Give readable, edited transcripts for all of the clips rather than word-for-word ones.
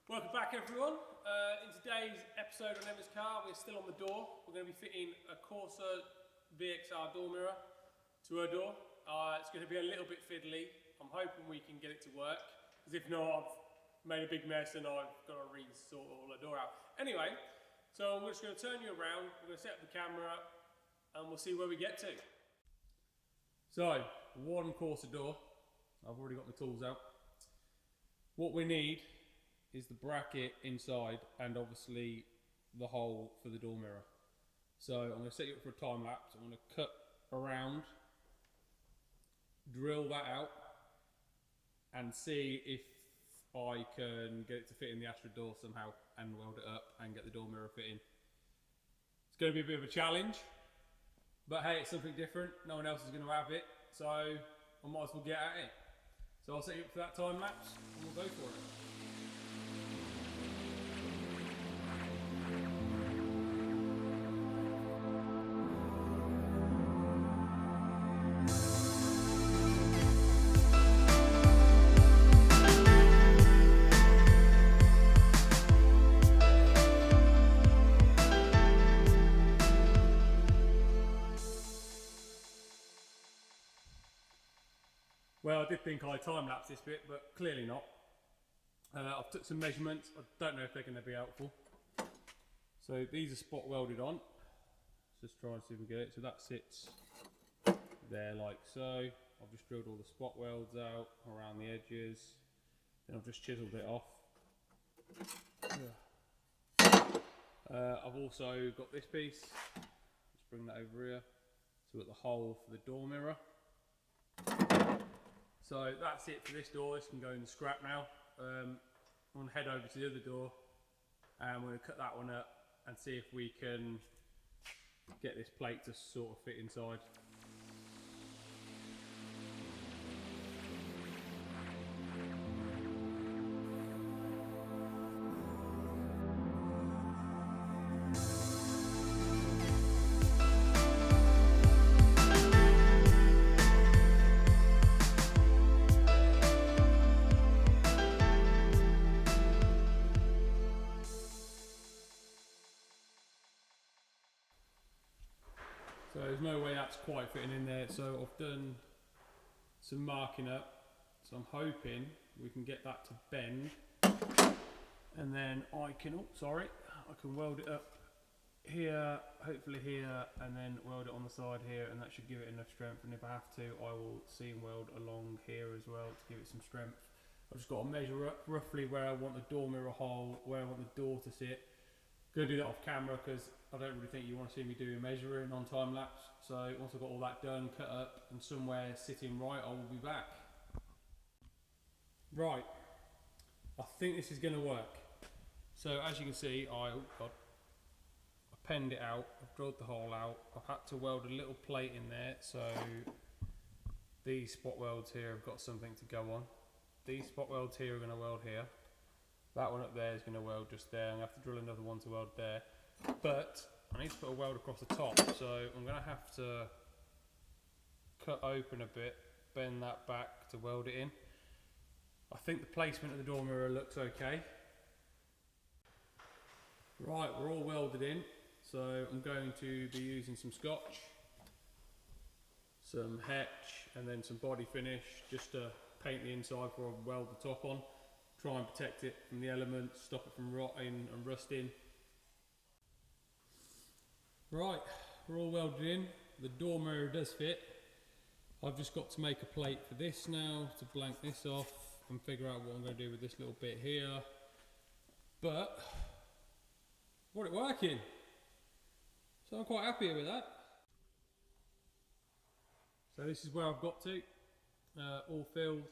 Welcome back everyone. In today's episode on Emma's car, we're still on the door. We're going to be fitting a Corsa Vxr door mirror to her door. It's going to be a little bit fiddly. I'm hoping we can get it to work, because if not, I've made a big mess and I've got to re-sort all the door out. Anyway, so I'm just going to turn you around, we're going to set up the camera and we'll see where we get to. So, one Corsa door. I've already got my tools out. What we need is the bracket inside and obviously the hole for the door mirror. So I'm going to set you up for a time lapse. I'm going to cut around, drill that out and see if I can get it to fit in the Astra door somehow and weld it up and get the door mirror fitting. It's going to be a bit of a challenge, but hey, it's something different. No one else is going to have it, so I might as well get at it. So I'll set you up for that time lapse and we'll go for it. Well, I did think I time-lapsed this bit, but clearly not. I've took some measurements. I don't know if they're going to be helpful. So these are spot welded on. Let's just try and see if we get it. So that sits there like so. I've just drilled all the spot welds out around the edges. Then I've just chiseled it off. I've also got this piece. Let's bring that over here. So we've got the hole for the door mirror. So that's it for this door. This can go in the scrap now. I'm going to head over to the other door and we're going to cut that one up and see if we can get this plate to sort of fit inside. So there's no way that's quite fitting in there, so I've done some marking up, so I'm hoping we can get that to bend and then I can weld it up here, hopefully here, and then weld it on the side here, and that should give it enough strength. And if I have to, I will seam weld along here as well to give it some strength. I've just got to measure up roughly where I want the door mirror hole, where I want the door to sit. Going to do that off camera because I don't really think you want to see me doing measuring on time lapse. So once I've got all that done, cut up and somewhere sitting right, I will be back. Right, I think this is going to work. So as you can see, I penned it out, I've drilled the hole out, I've had to weld a little plate in there, so these spot welds here have got something to go on. These spot welds here are going to weld here. That one up there is going to weld just there. I'm going to have to drill another one to weld there. But I need to put a weld across the top, so I'm going to have to cut open a bit, bend that back to weld it in. I think the placement of the door mirror looks okay. Right, we're all welded in, so I'm going to be using some scotch, some hetch, and then some body finish just to paint the inside before I weld the top on. Try and protect it from the elements, stop it from rotting and rusting. Right, we're all welded in. The door mirror does fit. I've just got to make a plate for this now to blank this off and figure out what I'm going to do with this little bit here. But, got it working. So I'm quite happy with that. So this is where I've got to, all filled.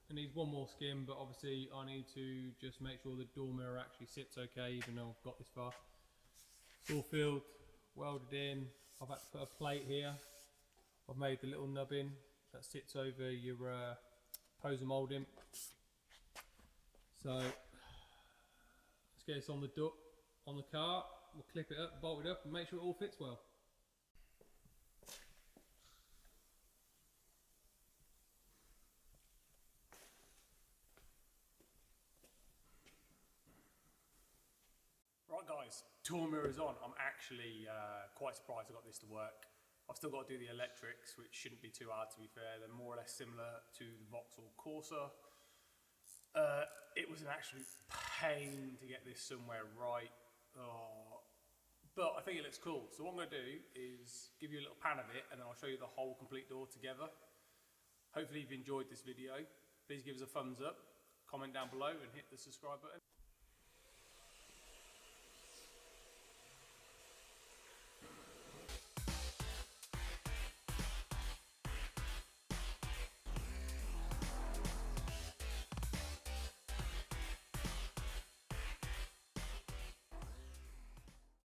It needs one more skim, but obviously I need to just make sure the door mirror actually sits okay, even though I've got this far. It's all filled, welded in. I've had to put a plate here. I've made the little nubbin that sits over your poser moulding. So let's get this on the car. We'll clip it up, bolt it up, and make sure it all fits well. guys, door mirrors on. I'm actually quite surprised I got this to work. I've still got to do the electrics, which shouldn't be too hard to be fair. They're more or less similar to the Vauxhall Corsa. It was an absolute pain to get this somewhere right. But I think it looks cool. So what I'm going to do is give you a little pan of it, and then I'll show you the whole complete door together. Hopefully you've enjoyed this video. Please give us a thumbs up, comment down below, and hit the subscribe button.